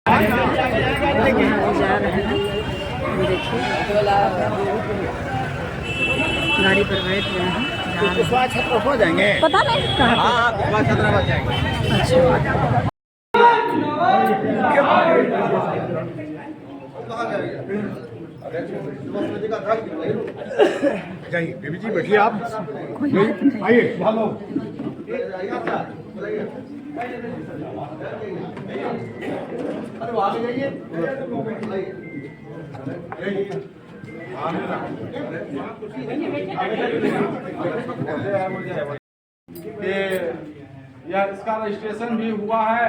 जा रहे हैं, देखिए गाड़ी पर बैठ रहे हैं, छत्र हो जाएंगे, पता नहीं कहाँ। छत्र हो जाएंगे। अच्छा जाइए बेबी जी, बैठिए आप, आइए भालो। यह इसका रजिस्ट्रेशन भी हुआ है।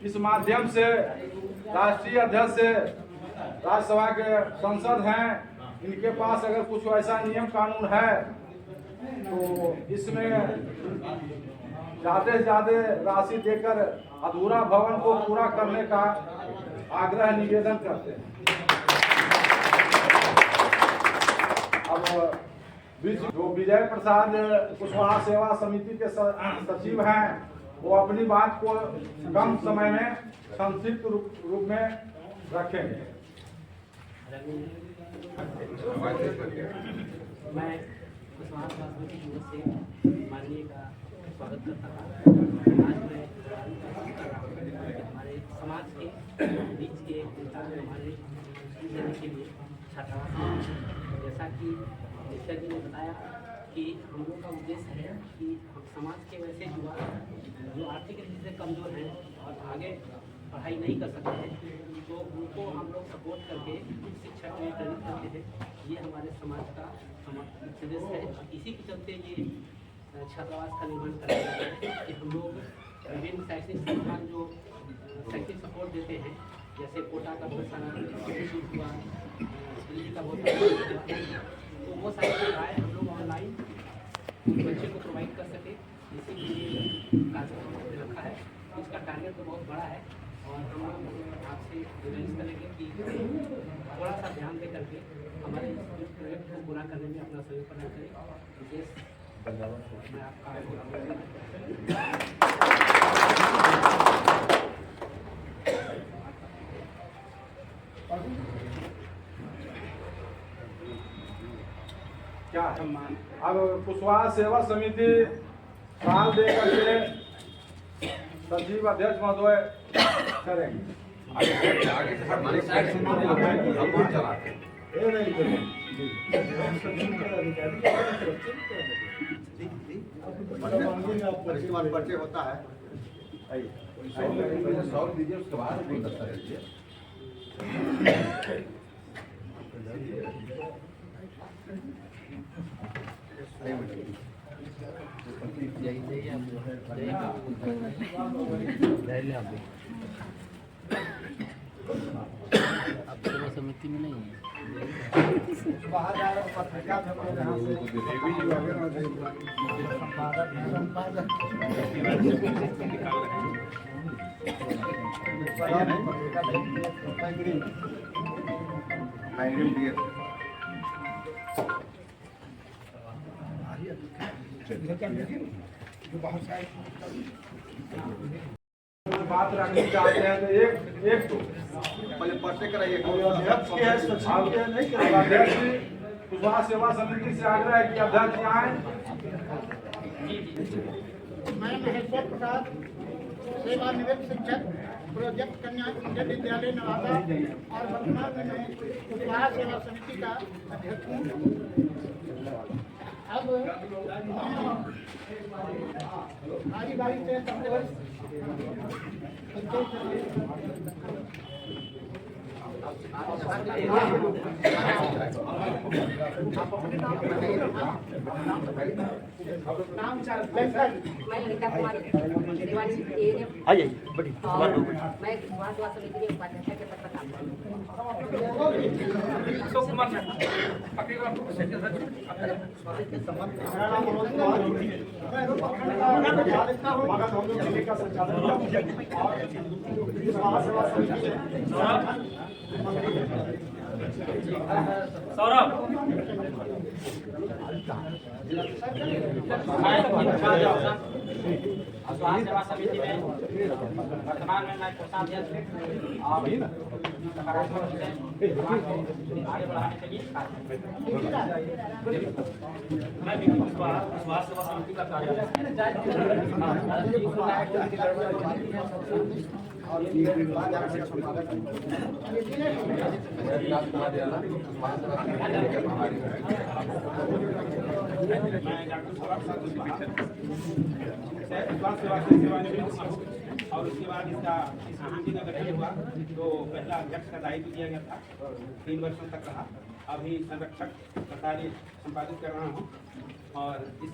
इस माध्यम से राष्ट्रीय अध्यक्ष से राज्यसभा के सांसद हैं, इनके पास अगर कुछ ऐसा नियम कानून है तो इसमें ज़्यादा से ज़्यादा राशि देकर अधूरा भवन को पूरा करने का आग्रह निवेदन करते हैं। अब जो विजय प्रसाद कुशवाहा सेवा समिति के सचिव हैं, वो अपनी बात को कम समय में संक्षिप्त रूप में रखेंगे। मैं कुशवाहा सेवा समिति की ओर से माननीय का स्वागत करता हूँ। आज मैं हमारे समाज के बीच के नेता हमारे देने के लिए छात्रावास, जैसा कि मुखिया जी ने बताया कि हम लोग का उद्देश्य है कि हम समाज के वैसे युवा जो आर्थिक रीति से कमज़ोर हैं और आगे पढ़ाई नहीं कर सकते हैं, तो उनको हम लोग सपोर्ट करके शिक्षा में प्रेरित करते हैं। ये हमारे समाज का उद्देश्य है। इसी के चलते ये छात्रावास का निर्माण कराया जाता है कि हम लोग विभिन्न शैक्षणिक संस्थान जो शैक्षणिक सपोर्ट देते हैं, जैसे कोटा का बहुत सारा हुआ, दिल्ली का बहुत सारा, तो वो सारी सुविधाएँ हम लोग ऑनलाइन बच्चे को प्रोवाइड कर सके, इसीलिए कार्यक्रम हमने रखा है। इसका टारगेट तो बहुत बड़ा है और हम लोग आपसे गुजारिश करेंगे कि थोड़ा सा ध्यान दे करके हमारे इस प्रोजेक्ट को पूरा करने में अपना सहयोग प्रदान करें। विशेष मैं आपका क्या सम्मान। अब कुशवाहा सेवा समिति साल दे करके सचिव अध्यक्ष महोदय करेंगे। बच्चे होता है, सौर दीजिए, उसके बाद आप सेवा समिति में नहीं है। बात रखनी चाहते हैं तो एक तो पहले पर्चे कराइए। अध्यक्ष कुशवाहा सेवा समिति से आग्रह है कि अध्यक्ष आए। मैं महेश्वर प्रसाद, सेवानिवृत्त शिक्षक, प्रोजेक्ट कन्या इंटर विद्यालय नवादा और वर्तमान में मैं कुशवाहा सेवा समिति का अध्यक्ष हूँ। अब बारी बारी से मैं ललिता कुमारी आइए बड़ी मैं कुशवाहा सेवा समिति के उपाध्यक्ष के पद पर काम करती सौरभ स्वास्थ्य सेवा समिति में वर्तमान में मैं कोषाध्यक्ष और सकारात्मक रूप से आगे बढ़ाने के लिए मैं स्वास्थ्य सेवा समिति का कार्यालय और उसके बाद इसका समिति का गठन हुआ तो पहला अध्यक्ष का दायित्व दिया गया था 3 वर्षों तक रहा। अभी संरक्षक का कार्य संपादित कर रहा हूँ और इस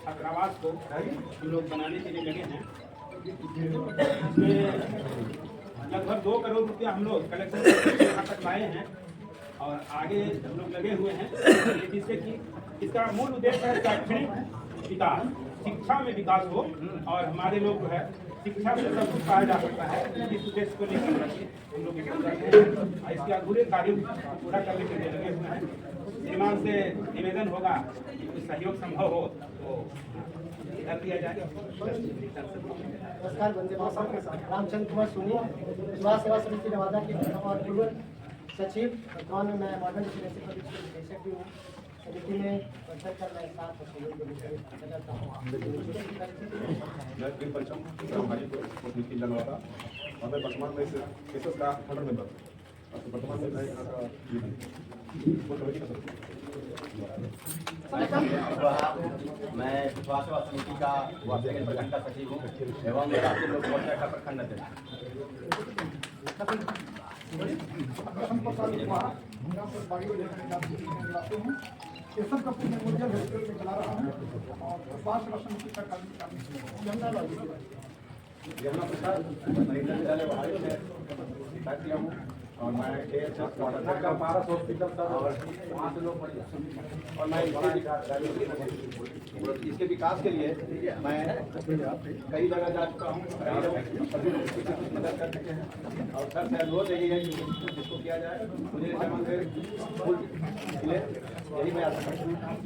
छात्रावास को हम लोग बनाने के लिए लगे हैं। इसमें लगभग 2 करोड़ रुपया हम लोग कलेक्शन यहाँ तक लाए हैं और आगे हम लोग लगे हुए हैं जिससे कि इसका मूल उद्देश्य है शैक्षणिक विकास, शिक्षा में विकास हो और हमारे लोग जो है शिक्षा से सब कुछ पाया जा सकता है। इस उद्देश्य को लेकर हम लोग इसके अधूरे कार्य पूरा करने के लिए लगे हुए हैं। श्रीमान से निवेदन होगा कि कुछ सहयोग संभव हो तो कर दिया जाए। नमस्कार, वंदे मातरम। रामचंद्र कुमार सोनी, स्वास्थ्य सेवा समिति नवादा के और पूर्व सचिव। वर्तमान में मैं मॉडर्न निदेशक भी हूँ। समिति में वर्षा कर मैं साथ सहयोग करता हूँ। मैं पंचम नवादा और मैं वर्तमान में केसेस का फंडर मेंबर वर्तमान में मैं यहाँ का मैं स्वास्थ्य सेवा समिति का प्रखंड का सचिव हूँ एवं राष्ट्रीय लोक मोर्चा का प्रखंड अध्यक्ष। यमुना प्रसाद महिला विद्यालय बहाली में शिकायत किया हूँ और मैं पारस हॉस्पिटल और वहाँ से लोग और मैं इसके विकास के लिए मैं कई जगह जा चुका हूँ, मदद कर चुके हैं और सर से अनुरोध यही है कि इसको किया जाए। मुझे यही मैं आशा करता हूँ।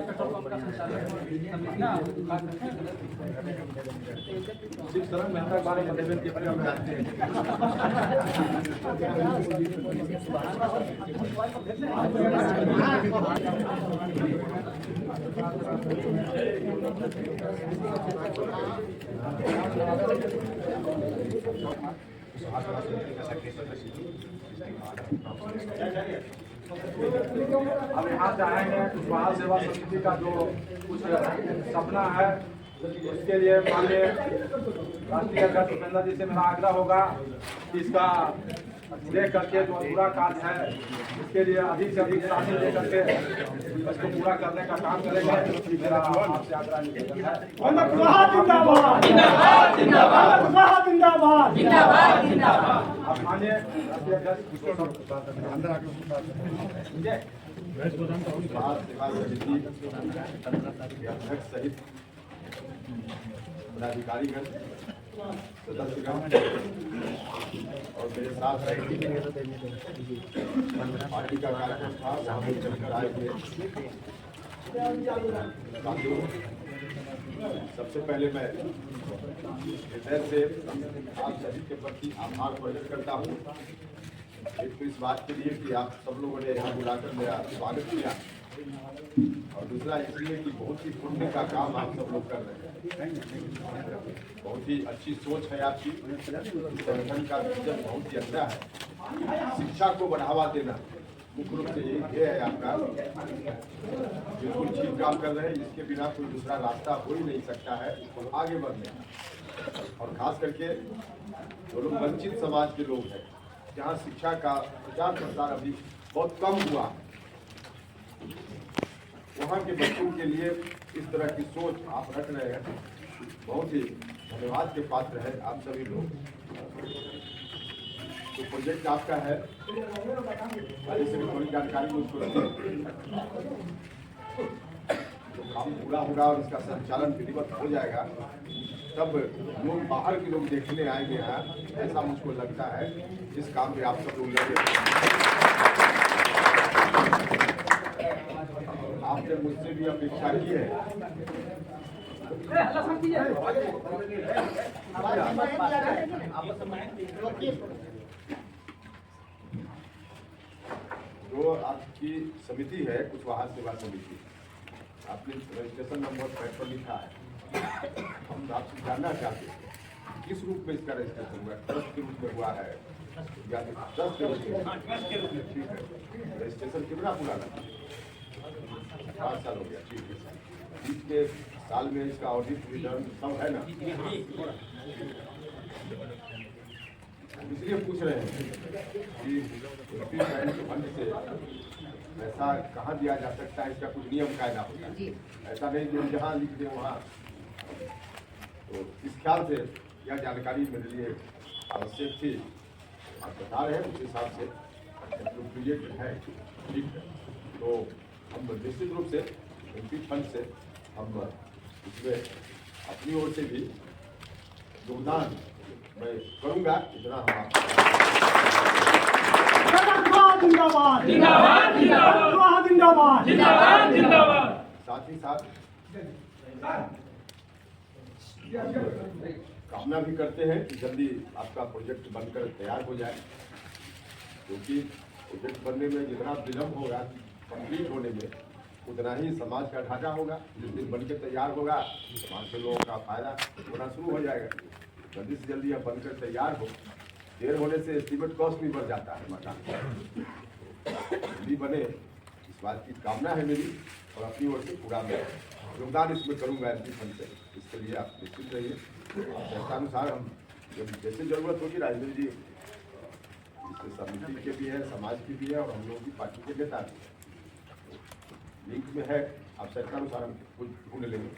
पेट्रोल पंप का संचालन शिव शरण मेहता बारे में निवेदन के प्रयोग करते हैं। अब यहाँ चाहेंगे स्वास्थ्य सेवा समिति का जो कुछ सपना है उसके लिए माननीय राष्ट्रीय अध्यक्ष उपेंद्र जी से मेरा आग्रह होगा कि इसका देख करके जो अधूरा कार्य है इसके लिए अधिक से अधिक राशि दे करके इसको पूरा करने का काम करेंगे। मेरा आपसे आग्रह निवेदन है। अब माननीय राष्ट्रीय अध्यक्ष सहित पदाधिकारीगण, सदस्यगण और मेरे साथ पार्टी का कार्यक्रम था, वहाँ पर चलकर आए थे। सबसे पहले मैं हृदय से आप सभी के प्रति आभार प्रकट करता हूँ। एक तो इस बात के लिए कि आप सब लोगों ने यहाँ बुलाकर मेरा स्वागत किया और दूसरा इसलिए कि बहुत ही पुण्य का काम आप सब लोग कर रहे हैं। बहुत ही अच्छी सोच है आपकी। संगठन का विजन बहुत ही अच्छा है। शिक्षा को बढ़ावा देना मुख्य रूप से यही ध्येय है आपका। बिल्कुल ठीक काम कर रहे हैं। इसके बिना कोई दूसरा रास्ता हो ही नहीं सकता है आगे बढ़ने। और खास करके जो लोग वंचित समाज के लोग हैं, जहाँ शिक्षा का प्रचार प्रसार अभी बहुत कम हुआ, वहाँ के बच्चों के लिए इस तरह की सोच आप रख रहे हैं, बहुत ही धन्यवाद के पात्र है आप सभी लोग। तो प्रोजेक्ट आपका है, से भी थोड़ी जानकारी मुझको तो काम पूरा होगा और इसका संचालन विधिवत हो जाएगा, तब लोग बाहर के लोग देखने आएंगे यहाँ, ऐसा मुझको लगता है। इस काम में आप सब लोग लगे आपने मुझसे भी अपेक्षा की है जो आपकी समिति है कुशवाहा सेवा समिति, आपने रजिस्ट्रेशन नंबर पैड पर लिखा है। हम आपसे जानना चाहते हैं किस रूप में इसका रजिस्ट्रेशन हुआ है, ट्रस्ट के रूप में हुआ है या ट्रस्ट के रूप में? ठीक है, रजिस्ट्रेशन कितना पुराना? 5 साल हो गया। ठीक है, बीच के साल में इसका ऑडिट रिटर्न सब है ना? इसलिए पूछ रहे हैं कि फंड से पैसा कहाँ दिया जा सकता है, इसका कुछ नियम कायदा होता है। ऐसा नहीं कि हम जहाँ लिख दें वहाँ। तो इस ख्याल से यह जानकारी मेरे लिए आवश्यक थी। आप बता रहे हैं उस हिसाब से एप्रोप्रिएट है। ठीक है, तो हम निश्चित रूप से एमपी फंड से हम इसमें अपनी ओर से भी योगदान मैं करूंगा इतना हम साथ ही साथ कामना भी करते हैं कि जल्दी आपका प्रोजेक्ट बनकर तैयार हो जाए, क्योंकि प्रोजेक्ट बनने में जितना विलम्ब होगा कंप्लीट होने में उतना ही समाज का ढांचा होगा। जिस दिन बनकर तैयार होगा समाज के लोगों का फायदा होना शुरू हो जाएगा। जल्दी से जल्दी यह बनकर तैयार हो। देर होने से एस्टीमेट कॉस्ट भी बढ़ जाता है मकान। जल्दी बने इस बात की कामना है मेरी, और अपनी ओर से पूरा मैं योगदान इसमें करूँगा एमपी फंड से। इसके लिए आप निश्चित रहिए। अनुसार हम जब जैसे जरूरत होगी राजेंद्र जी, इससे समिति के भी है, समाज की भी है, और हम लोगों की पार्टी के नेता भी है। लिंक में है, आप अनुसार हम कुछ ढूंढ लेंगे।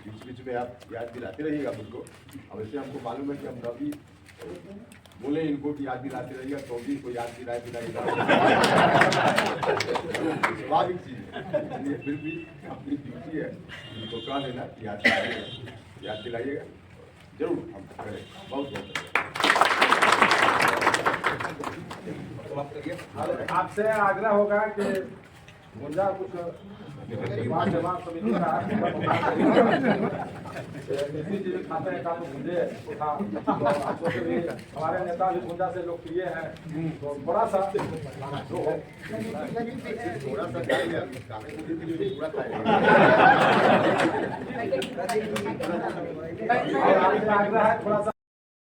बीच बीच में आप याद दिलाते रहिएगा मुझको। अब ऐसे हमको मालूम है कि हम कभी बोले इनको कि याद दिलाते रहिएगा, तो भी कोई याद दिलाएगा। स्वाभाविक चीज़ है, इसलिए फिर भी अपनी ड्यूटी है इनको कह देना कि याद दिलाइएगा। जरूर हम करें। बहुत बहुत आपसे आग्रह होगा कि मुझे कुछ जमा समिति का खाते हैं काम मुझे हमारे नेता भी गुंजा से लोकप्रिय हैं, तो बड़ा सा आग्रह है थोड़ा सा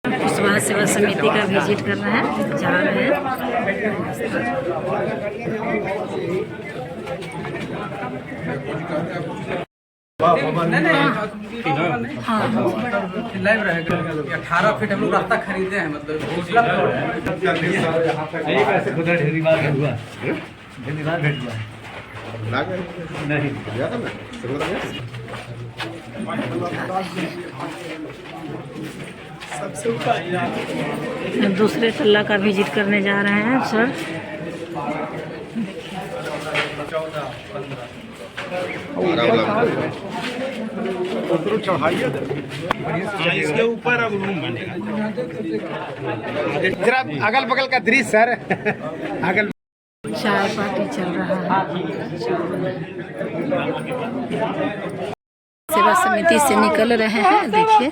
कुशवाहा सेवा समिति का विजिट कर रहे हैं, जा रहे हैं। लाइव रहेगा। 18 फीट हम लोग रास्ता खरीदे हैं, मतलब दूसरे तल्ला का विजिट करने जा रहे हैं सर। इसके ऊपर अब रूम बनेगा। जरा अगल बगल का दृश्य सर, अगल चाय पार्टी चल रहा है। सेवा समिति से निकल रहे हैं, देखिए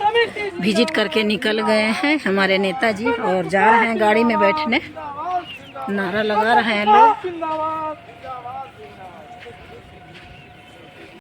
विजिट करके निकल गए हैं हमारे नेताजी, और जा रहे हैं गाड़ी में बैठने। नारा लगा रहे हैं लोग।